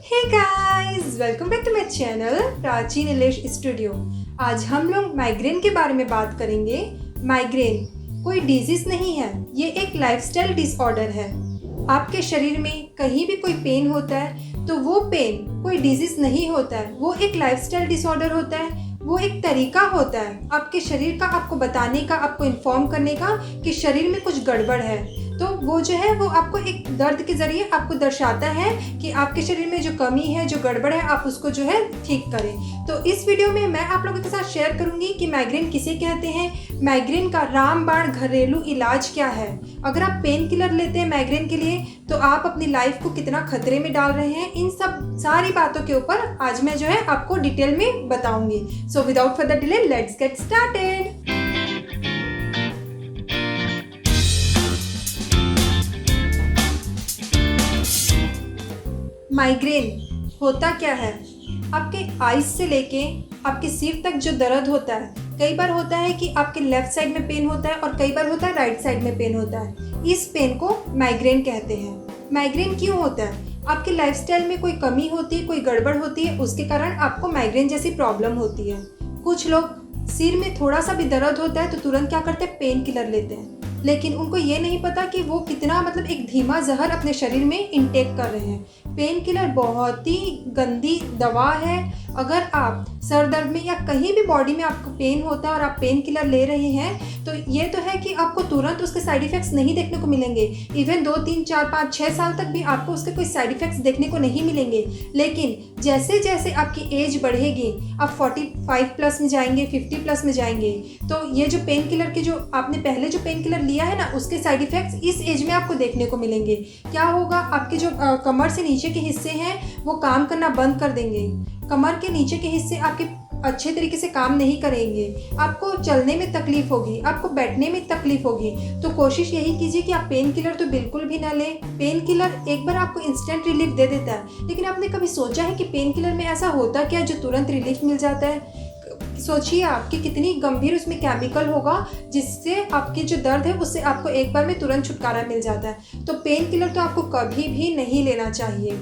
Hey guys, welcome back to my channel Prachi Nilesh studio. आज हम लोग माइग्रेन के बारे में बात करेंगे। माइग्रेन कोई डिजीज नहीं है, ये एक लाइफस्टाइल डिसऑर्डर है। आपके शरीर में कहीं भी कोई पेन होता है तो वो पेन कोई डिजीज नहीं होता है, वो एक लाइफस्टाइल डिसऑर्डर होता है। वो एक तरीका होता है आपके शरीर का आपको बताने का, आपको इन्फॉर्म करने का कि शरीर में कुछ गड़बड़ है। तो वो जो है वो आपको एक दर्द के ज़रिए आपको दर्शाता है कि आपके शरीर में जो कमी है, जो गड़बड़ है, आप उसको जो है ठीक करें। तो इस वीडियो में मैं आप लोगों के साथ शेयर करूंगी कि माइग्रेन किसे कहते हैं, माइग्रेन का रामबाण घरेलू इलाज क्या है। अगर आप पेन किलर लेते हैं माइग्रेन के लिए तो आप अपनी लाइफ को कितना खतरे में डाल रहे हैं, इन सब सारी बातों के ऊपर आज मैं जो है आपको डिटेल में बताऊंगी। So without further delay let's get started. Migraine होता क्या है? आपके आइज से लेके आपके सिर तक जो दर्द होता है, कई बार होता है कि आपके लेफ्ट साइड में पेन होता है और कई बार होता है राइट साइड में पेन होता है। इस पेन को माइग्रेन कहते हैं। माइग्रेन क्यों होता है? आपके लाइफस्टाइल में कोई कमी होती है, कोई गड़बड़ होती है, उसके कारण आपको माइग्रेन जैसी प्रॉब्लम होती है। कुछ लोग सिर में थोड़ा सा भी दर्द होता है तो तुरंत क्या करते हैं, पेन किलर लेते हैं। लेकिन उनको ये नहीं पता कि वो कितना एक धीमा जहर अपने शरीर में इंटेक कर रहे हैं। पेन किलर बहुत ही गंदी दवा है। अगर आप सर दर्द में या कहीं भी बॉडी में आपको पेन होता है और आप पेन किलर ले रहे हैं तो ये तो है कि आपको तुरंत उसके साइड इफ़ेक्ट्स नहीं देखने को मिलेंगे। इवन 2, 3, 4, 5, 6 साल तक भी आपको उसके कोई साइड इफ़ेक्ट्स देखने को नहीं मिलेंगे। लेकिन जैसे जैसे आपकी एज बढ़ेगी, आप 45 प्लस में जाएंगे, 50 प्लस में जाएंगे, तो ये जो पेन किलर के जो आपने पहले जो पेन किलर लिया है ना, उसके साइड इफ़ेक्ट्स इस एज में आपको देखने को मिलेंगे। क्या होगा, आपके जो कमर से नीचे के हिस्से हैं वो काम करना बंद कर देंगे। कमर के नीचे के हिस्से आपके अच्छे तरीके से काम नहीं करेंगे। आपको चलने में तकलीफ होगी, आपको बैठने में तकलीफ होगी। तो कोशिश यही कीजिए कि आप पेन किलर तो बिल्कुल भी ना लें। पेन किलर एक बार आपको इंस्टेंट रिलीफ दे देता है, लेकिन आपने कभी सोचा है कि पेन किलर में ऐसा होता क्या जो तुरंत रिलीफ मिल जाता है? सोचिए आप कि कितनी गंभीर उसमें केमिकल होगा जिससे आपकी जो दर्द है उससे आपको एक बार में तुरंत छुटकारा मिल जाता है। तो पेन किलर तो आपको कभी भी नहीं लेना चाहिए।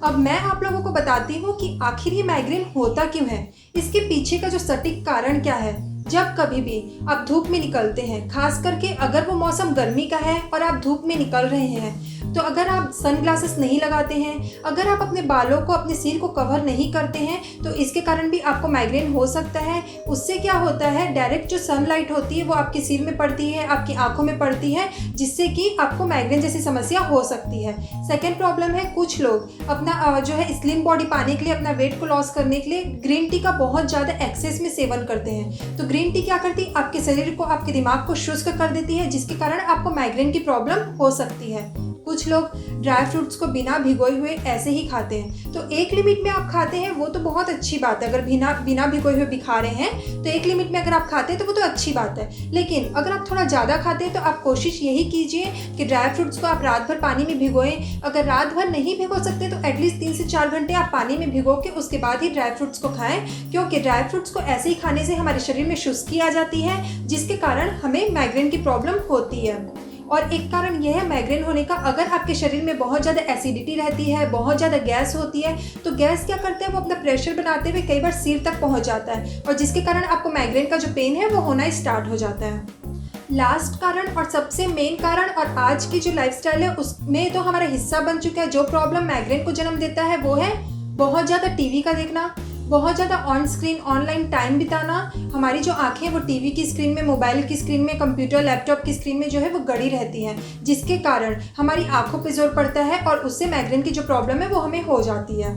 अब मैं आप लोगों को बताती हूँ कि आखिर ये माइग्रेन होता क्यों है, इसके पीछे का जो सटीक कारण क्या है। जब कभी भी आप धूप में निकलते हैं, खास करके अगर वो मौसम गर्मी का है और आप धूप में निकल रहे हैं, तो अगर आप सनग्लासेस नहीं लगाते हैं, अगर आप अपने बालों को, अपने सिर को कवर नहीं करते हैं, तो इसके कारण भी आपको माइग्रेन हो सकता है। उससे क्या होता है, डायरेक्ट जो सनलाइट होती है वो आपके सिर में पड़ती है, आपकी आंखों में पड़ती है, जिससे कि आपको माइग्रेन जैसी समस्या हो सकती है। सेकेंड प्रॉब्लम है, कुछ लोग अपना जो है स्लिम बॉडी पाने के लिए, अपना वेट को लॉस करने के लिए ग्रीन टी का बहुत ज़्यादा एक्सेस में सेवन करते हैं। तो ग्रीन टी क्या करती है, आपके शरीर को, आपके दिमाग को शुष्क कर देती है, जिसके कारण आपको माइग्रेन की प्रॉब्लम हो सकती है। कुछ लोग ड्राई फ्रूट्स को बिना भिगोए हुए ऐसे ही खाते हैं। तो एक लिमिट में आप खाते हैं वो तो बहुत अच्छी बात है। अगर बिना भिगोए हुए भी खा रहे हैं तो एक लिमिट में अगर आप खाते हैं तो वो तो अच्छी बात है। लेकिन अगर आप थोड़ा ज़्यादा खाते हैं तो आप कोशिश यही कीजिए कि ड्राई फ्रूट्स को आप रात भर पानी में भिगोएं। अगर रात भर नहीं भिगो सकते तो एटलीस्ट 3 से 4 घंटे आप पानी में भिगो के उसके बाद ही ड्राई फ्रूट्स को खाएं, क्योंकि ड्राई फ्रूट्स को ऐसे ही खाने से हमारे शरीर में शुष्की आ जाती है, जिसके कारण हमें माइग्रेन की प्रॉब्लम होती है। और एक कारण यह है माइग्रेन होने का, अगर आपके शरीर में बहुत ज़्यादा एसिडिटी रहती है, बहुत ज़्यादा गैस होती है, तो गैस क्या करते हैं, वो अपना प्रेशर बनाते हुए कई बार सिर तक पहुंच जाता है, और जिसके कारण आपको माइग्रेन का जो पेन है वो होना स्टार्ट हो जाता है। लास्ट कारण और सबसे मेन कारण, और आज की जो लाइफस्टाइल है उसमें तो हमारा हिस्सा बन चुका है, जो प्रॉब्लम माइग्रेन को जन्म देता है, वो है बहुत ज़्यादा टीवी का देखना, बहुत ज़्यादा ऑन स्क्रीन ऑनलाइन टाइम बिताना। हमारी जो आंखें वो टीवी की स्क्रीन में, मोबाइल की स्क्रीन में, कंप्यूटर लैपटॉप की स्क्रीन में जो है वो गड़ी रहती हैं, जिसके कारण हमारी आंखों पे जोर पड़ता है और उससे माइग्रेन की जो प्रॉब्लम है वो हमें हो जाती है।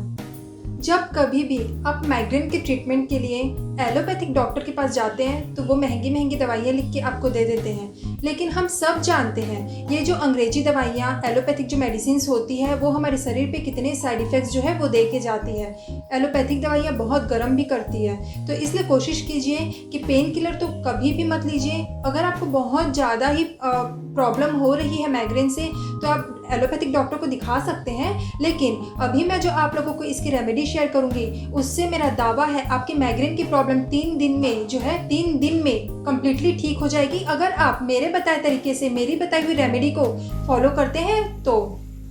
जब कभी भी आप माइग्रेन के ट्रीटमेंट के लिए एलोपैथिक डॉक्टर के पास जाते हैं तो वो महंगी महंगी दवाइयाँ लिख के आपको दे देते हैं। लेकिन हम सब जानते हैं ये जो अंग्रेजी दवाइयाँ, एलोपैथिक जो मेडिसिन्स होती है, वो हमारे शरीर पे कितने साइड इफ़ेक्ट्स जो है वो दे के जाती है। एलोपैथिक दवाइयाँ बहुत गर्म भी करती है, तो इसलिए कोशिश कीजिए कि पेन किलर तो कभी भी मत लीजिए। अगर आपको बहुत ज़्यादा ही प्रॉब्लम हो रही है माइग्रेन से तो आप एलोपैथिक डॉक्टर को दिखा सकते हैं। लेकिन अभी मैं जो आप लोगों को इसकी रेमेडी शेयर करूंगी उससे मेरा दावा है आपकी माइग्रेन की प्रॉब्लम 3 दिन में जो है 3 दिन में कम्प्लीटली ठीक हो जाएगी, अगर आप मेरे बताए तरीके से, मेरी बताई हुई रेमेडी को फॉलो करते हैं तो।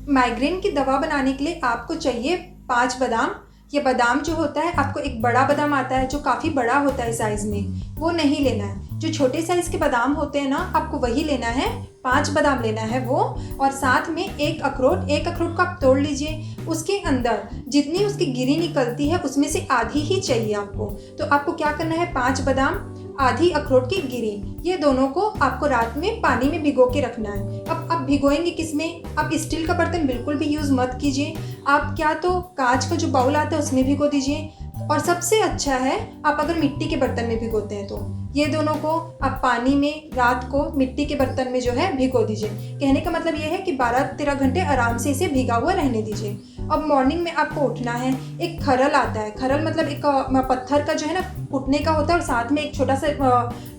माइग्रेन की दवा बनाने के लिए आपको चाहिए 5 बादाम। ये बादाम जो होता है, आपको एक बड़ा बादाम आता है जो काफ़ी बड़ा होता है साइज़ में, वो नहीं लेना है। जो छोटे साइज़ के बादाम होते हैं ना, आपको वही लेना है। 5 बादाम लेना है वो, और साथ में एक अखरोट को आप तोड़ लीजिए। उसके अंदर जितनी उसकी गिरी निकलती है उसमें से आधी ही चाहिए आपको। तो आपको क्या करना है, 5 बादाम, आधी अखरोट की गिरी, ये दोनों को आपको रात में पानी में भिगो के रखना है। अब आप भिगोएंगे किस में? आप स्टील का बर्तन बिल्कुल भी यूज़ मत कीजिए। आप क्या तो कांच का जो बाउल आता है उसमें भिगो दीजिए, और सबसे अच्छा है आप अगर मिट्टी के बर्तन में भिगोते हैं तो ये दोनों को आप पानी में रात को मिट्टी के बर्तन में जो है भिगो दीजिए। कहने का मतलब ये है कि 12-13 घंटे आराम से इसे भिगा हुआ रहने दीजिए। अब मॉर्निंग में आपको उठना है। एक खरल आता है, खरल मतलब एक पत्थर का जो है ना कुटने का होता है, और साथ में एक छोटा सा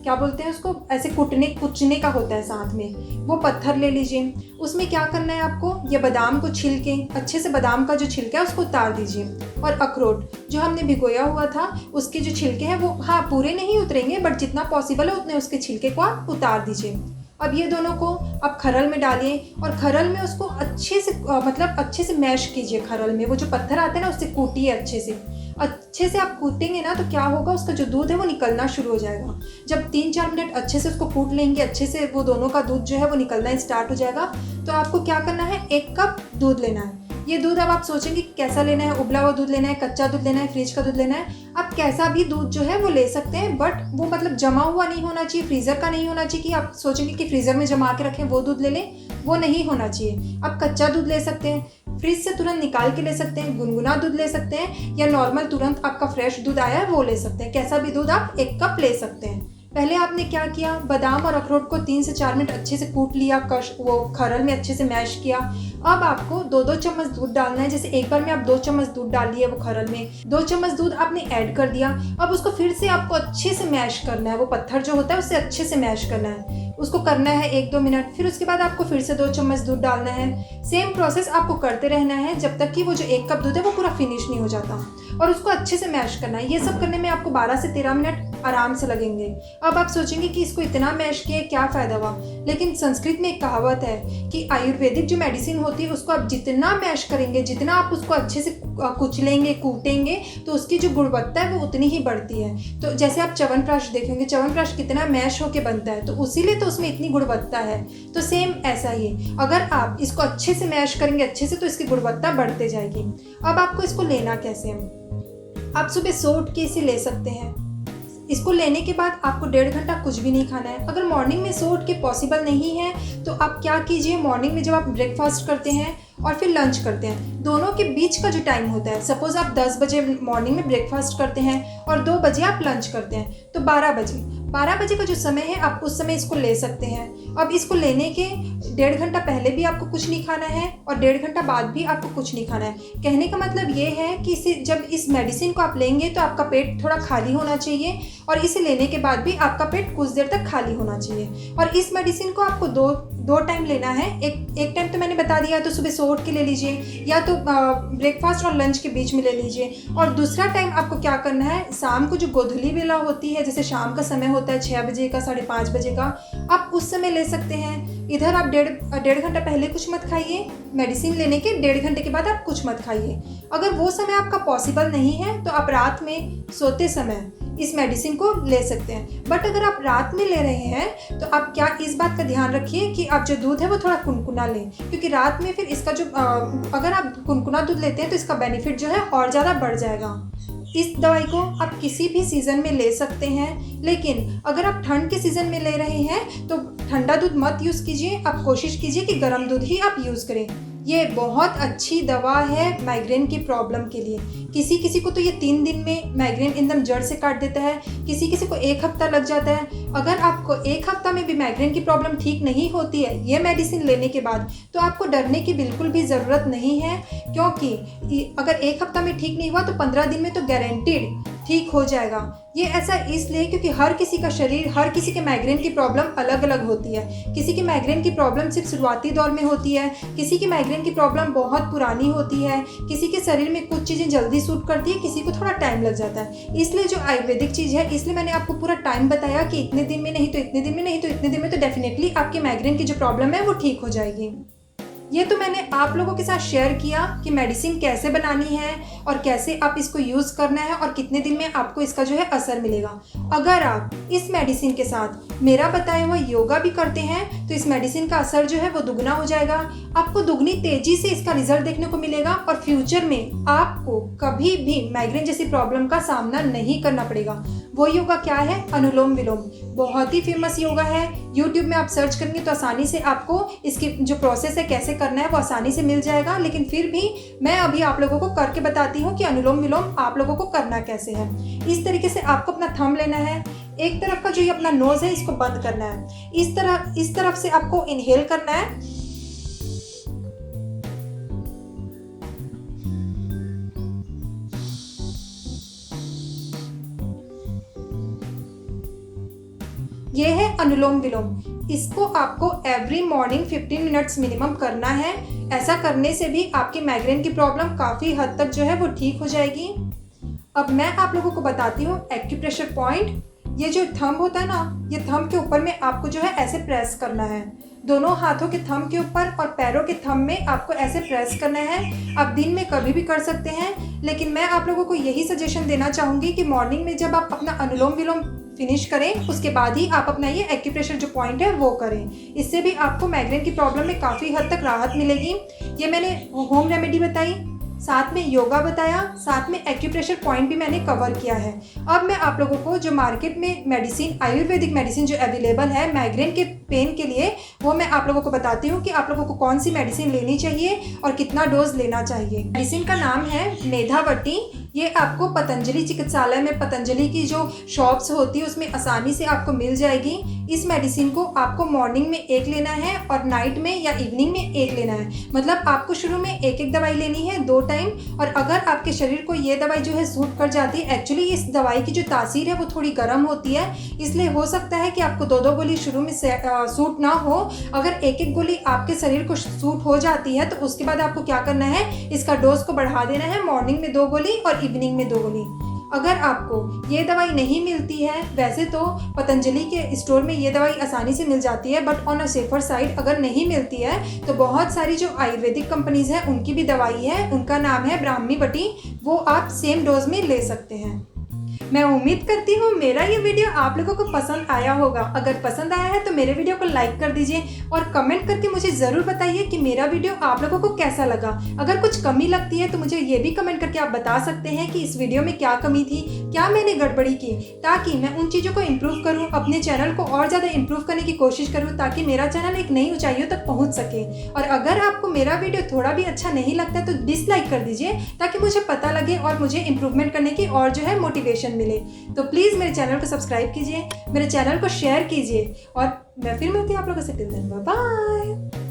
क्या बोलते हैं उसको, ऐसे कुचने का होता है साथ में, वो पत्थर ले लीजिए। उसमें क्या करना है आपको, ये बादाम को छील के अच्छे से, बादाम का जो छिलका है उसको उतार दीजिए, और अखरोट जो हमने भिगोया हुआ था उसके जो छिलके हैं वो, हाँ पूरे नहीं उतरेंगे बट जितना पॉसिबल है उतने उसके छिलके को आप उतार दीजिए। अब ये दोनों को आप खरल में डालिए, और खरल में उसको अच्छे से मतलब अच्छे से मैश कीजिए। खरल में वो जो पत्थर आते हैं ना उससे कूटिए अच्छे से आप कूटेंगे ना, तो क्या होगा, उसका जो दूध है वो निकलना शुरू हो जाएगा। जब 3-4 मिनट अच्छे से उसको कूट लेंगे, अच्छे से वो दोनों का दूध जो है वो निकलना स्टार्ट हो जाएगा। तो आपको क्या करना है, 1 कप दूध लेना है। ये दूध अब आप सोचेंगे कैसा लेना है, उबला हुआ दूध लेना है, कच्चा दूध लेना है, फ्रिज का दूध लेना है। आप कैसा भी दूध जो है वो ले सकते हैं, बट वो मतलब जमा हुआ नहीं होना चाहिए, फ्रीज़र का नहीं होना चाहिए कि आप सोचेंगे कि फ्रीज़र में जमा के रखें वो दूध ले लें, वो नहीं होना चाहिए। आप कच्चा दूध ले सकते हैं, फ्रिज से तुरंत निकाल के ले सकते हैं, गुनगुना दूध ले सकते हैं, या नॉर्मल तुरंत आपका फ्रेश दूध आया है वो ले सकते हैं। कैसा भी दूध आप 1 कप ले सकते हैं। पहले आपने क्या किया, बादाम और अखरोट को 3 से 4 मिनट अच्छे से कूट लिया, वो खरल में अच्छे से मैश किया। अब आपको 2-2 चम्मच दूध डालना है। जैसे एक बार में आप 2 चम्मच दूध डाल दिए वो खरल में, 2 चम्मच दूध आपने ऐड कर दिया। अब उसको फिर से आपको अच्छे से मैश करना है, वो पत्थर जो होता है उससे अच्छे से मैश करना है। उसको करना है 1-2 मिनट, फिर उसके बाद आपको फिर से 2 चम्मच दूध डालना है। सेम प्रोसेस आपको करते रहना है जब तक कि वो जो 1 कप दूध है वो पूरा फिनिश नहीं हो जाता, और उसको अच्छे से मैश करना है। ये सब करने में आपको 12 से 13 मिनट आराम से लगेंगे। अब आप सोचेंगे कि इसको इतना मैश किए क्या फ़ायदा हुआ, लेकिन संस्कृत में एक कहावत है कि आयुर्वेदिक जो मेडिसिन होती है उसको आप जितना मैश करेंगे, जितना आप उसको अच्छे से कुचलेंगे, कूटेंगे, तो उसकी जो गुणवत्ता है वो उतनी ही बढ़ती है। तो जैसे आप च्यवनप्राश देखेंगे, च्यवनप्राश कितना मैश होके बनता है, तो उसीलिए तो उसमें इतनी गुणवत्ता है। तो सेम ऐसा ही, अगर आप इसको अच्छे से मैश करेंगे अच्छे से, तो इसकी गुणवत्ता बढ़ते जाएगी। अब आपको इसको लेना कैसे है, आप सुबह सो उठ के इसे ले सकते हैं। इसको लेने के बाद आपको 1.5 घंटा कुछ भी नहीं खाना है। अगर मॉर्निंग में सो उठ के पॉसिबल नहीं है तो आप क्या कीजिए, मॉर्निंग में जब आप ब्रेकफास्ट करते हैं और फिर लंच करते हैं, दोनों के बीच का जो टाइम होता है, सपोज़ आप 10 बजे मॉर्निंग में ब्रेकफास्ट करते हैं और 2 बजे आप लंच करते हैं, तो 12 बजे का जो समय है आप उस समय इसको ले सकते हैं। अब इसको लेने के 1.5 घंटा पहले भी आपको कुछ नहीं खाना है और 1.5 घंटा बाद भी आपको कुछ नहीं खाना है। कहने का मतलब ये है कि इसे जब इस मेडिसिन को आप लेंगे तो आपका पेट थोड़ा खाली होना चाहिए, और इसे लेने के बाद भी आपका पेट कुछ देर तक खाली होना चाहिए। और इस मेडिसिन को आपको दो टाइम लेना है। एक टाइम तो मैंने बता दिया, तो सुबह सो उठ के ले लीजिए, या तो ब्रेकफास्ट और लंच के बीच में ले लीजिए। और दूसरा टाइम आपको क्या करना है, शाम को जो गोधूली वेला होती है, जैसे शाम का समय होता है 6 बजे का, 5:30 बजे का, आप उस समय ले सकते हैं। इधर आप 1.5 घंटा पहले कुछ मत खाइए, मेडिसिन लेने के 1.5 घंटे के बाद आप कुछ मत खाइए। अगर वो समय आपका पॉसिबल नहीं है तो आप रात में सोते समय इस मेडिसिन को ले सकते हैं। बट अगर आप रात में ले रहे हैं तो आप क्या इस बात का ध्यान रखिए कि आप जो दूध है वो थोड़ा कुनकुना लें, क्योंकि रात में फिर इसका जो अगर आप कुनकुना दूध लेते हैं तो इसका बेनिफिट जो है और ज़्यादा बढ़ जाएगा। इस दवाई को आप किसी भी सीज़न में ले सकते हैं, लेकिन अगर आप ठंड के सीज़न में ले रहे हैं तो ठंडा दूध मत यूज़ कीजिए, आप कोशिश कीजिए कि गर्म दूध ही आप यूज़ करें। ये बहुत अच्छी दवा है माइग्रेन की प्रॉब्लम के लिए। किसी किसी को तो ये 3 दिन में माइग्रेन एकदम जड़ से काट देता है, किसी किसी को 1 हफ्ता लग जाता है। अगर आपको 1 हफ्ता में भी माइग्रेन की प्रॉब्लम ठीक नहीं होती है ये मेडिसिन लेने के बाद, तो आपको डरने की बिल्कुल भी ज़रूरत नहीं है, क्योंकि अगर 1 हफ्ता में ठीक नहीं हुआ तो 15 दिन में तो गारंटीड ठीक हो जाएगा। ये ऐसा इसलिए क्योंकि हर किसी का शरीर, हर किसी के माइग्रेन की प्रॉब्लम अलग अलग होती है। किसी की माइग्रेन की प्रॉब्लम सिर्फ शुरुआती दौर में होती है, किसी की माइग्रेन की प्रॉब्लम बहुत पुरानी होती है, किसी के शरीर में कुछ चीज़ें जल्दी सूट करती है, किसी को थोड़ा टाइम लग जाता है। इसलिए जो आयुर्वेदिक चीज़ है, इसलिए मैंने आपको पूरा टाइम बताया कि इतने दिन में नहीं तो इतने दिन में, नहीं तो इतने दिन में, तो डेफिनेटली आपकी माइग्रेन की जो प्रॉब्लम है वो ठीक हो जाएगी। ये तो मैंने आप लोगों के साथ शेयर किया कि मेडिसिन कैसे बनानी है और कैसे आप इसको यूज़ करना है और कितने दिन में आपको इसका जो है असर मिलेगा। अगर आप इस मेडिसिन के साथ मेरा बताया हुआ योगा भी करते हैं तो इस मेडिसिन का असर जो है वो दुगना हो जाएगा। आपको दुगनी तेजी से इसका रिजल्ट देखने को मिलेगा और फ्यूचर में आपको कभी भी माइग्रेन जैसी प्रॉब्लम का सामना नहीं करना पड़ेगा। वो योगा क्या है? अनुलोम विलोम। बहुत ही फेमस योगा है। यूट्यूब में आप सर्च करेंगे तो आसानी से आपको इसकी जो प्रोसेस है कैसे करना है वो आसानी से मिल जाएगा। लेकिन फिर भी मैं अभी आप लोगों को करके बताती हूँ कि अनुलोम विलोम आप लोगों को करना कैसे है। इस तरीके से आपको अपना थंब लेना है। एक तरफ का जो ये अपना नोज है इसको बंद करना है। इस तरफ से आपको इनहेल करना है। ये है अनुलोम विलोम। इसको आपको एवरी मॉर्निंग 15 मिनट्स मिनिमम करना है। ऐसा करने से भी आपकी माइग्रेन की प्रॉब्लम काफ़ी हद तक जो है वो ठीक हो जाएगी। अब मैं आप लोगों को बताती हूँ एक्यूप्रेशर पॉइंट। ये जो थंब होता है ना, ये थंब के ऊपर में आपको जो है ऐसे प्रेस करना है। दोनों हाथों के थंब के ऊपर और पैरों के थंब में आपको ऐसे प्रेस करना है। आप दिन में कभी भी कर सकते हैं, लेकिन मैं आप लोगों को यही सजेशन देना चाहूँगी कि मॉर्निंग में जब आप अपना अनुलोम विलोम फिनिश करें उसके बाद ही आप अपना ये एक्यूप्रेशर जो पॉइंट है वो करें। इससे भी आपको माइग्रेन की प्रॉब्लम में काफ़ी हद तक राहत मिलेगी। ये मैंने होम रेमेडी बताई, साथ में योगा बताया, साथ में एक्यूप्रेशर पॉइंट भी मैंने कवर किया है। अब मैं आप लोगों को जो मार्केट में मेडिसिन, आयुर्वेदिक मेडिसिन जो अवेलेबल है माइग्रेन के पेन के लिए, वो मैं आप लोगों को बताती हूँ कि आप लोगों को कौन सी मेडिसिन लेनी चाहिए और कितना डोज लेना चाहिए। मेडिसिन का नाम है मेधावटी। ये आपको पतंजलि चिकित्सालय में, पतंजलि की जो शॉप्स होती है उसमें आसानी से आपको मिल जाएगी। इस मेडिसिन को आपको मॉर्निंग में एक लेना है और नाइट में या इवनिंग में एक लेना है। मतलब आपको शुरू में एक एक दवाई लेनी है 2 टाइम। और अगर आपके शरीर को ये दवाई जो है सूट कर जाती है, एक्चुअली इस दवाई की जो तासीर है वो थोड़ी गर्म होती है, इसलिए हो सकता है कि आपको 2-2 गोली शुरू में सूट ना हो। अगर एक एक गोली आपके शरीर को सूट हो जाती है तो उसके बाद आपको क्या करना है, इसका डोज को बढ़ा देना है। मॉर्निंग में 2 गोली और इवनिंग में 2 गोली। अगर आपको ये दवाई नहीं मिलती है, वैसे तो पतंजलि के स्टोर में ये दवाई आसानी से मिल जाती है, but on a safer side अगर नहीं मिलती है तो बहुत सारी जो आयुर्वेदिक कंपनीज हैं उनकी भी दवाई है, उनका नाम है ब्राह्मी बटी। वो आप सेम डोज में ले सकते हैं। मैं उम्मीद करती हूँ मेरा ये वीडियो आप लोगों को पसंद आया होगा। अगर पसंद आया है तो मेरे वीडियो को लाइक कर दीजिए और कमेंट करके मुझे ज़रूर बताइए कि मेरा वीडियो आप लोगों को कैसा लगा। अगर कुछ कमी लगती है तो मुझे ये भी कमेंट करके आप बता सकते हैं कि इस वीडियो में क्या कमी थी, क्या मैंने गड़बड़ी की, ताकि मैं उन चीज़ों को इम्प्रूव करूँ, अपने चैनल को और ज़्यादा इम्प्रूव करने की कोशिश करूँ, ताकि मेरा चैनल एक नई ऊंचाइयों तक पहुँच सके। और अगर आपको मेरा वीडियो थोड़ा भी अच्छा नहीं लगता तो डिसलाइक कर दीजिए, ताकि मुझे पता लगे और मुझे इम्प्रूवमेंट करने की और जो है मोटिवेशन मिले। तो प्लीज़ मेरे चैनल को सब्सक्राइब कीजिए, मेरे चैनल को शेयर कीजिए और मैं फिर मिलती हूँ आप लोगों से। Till then bye bye.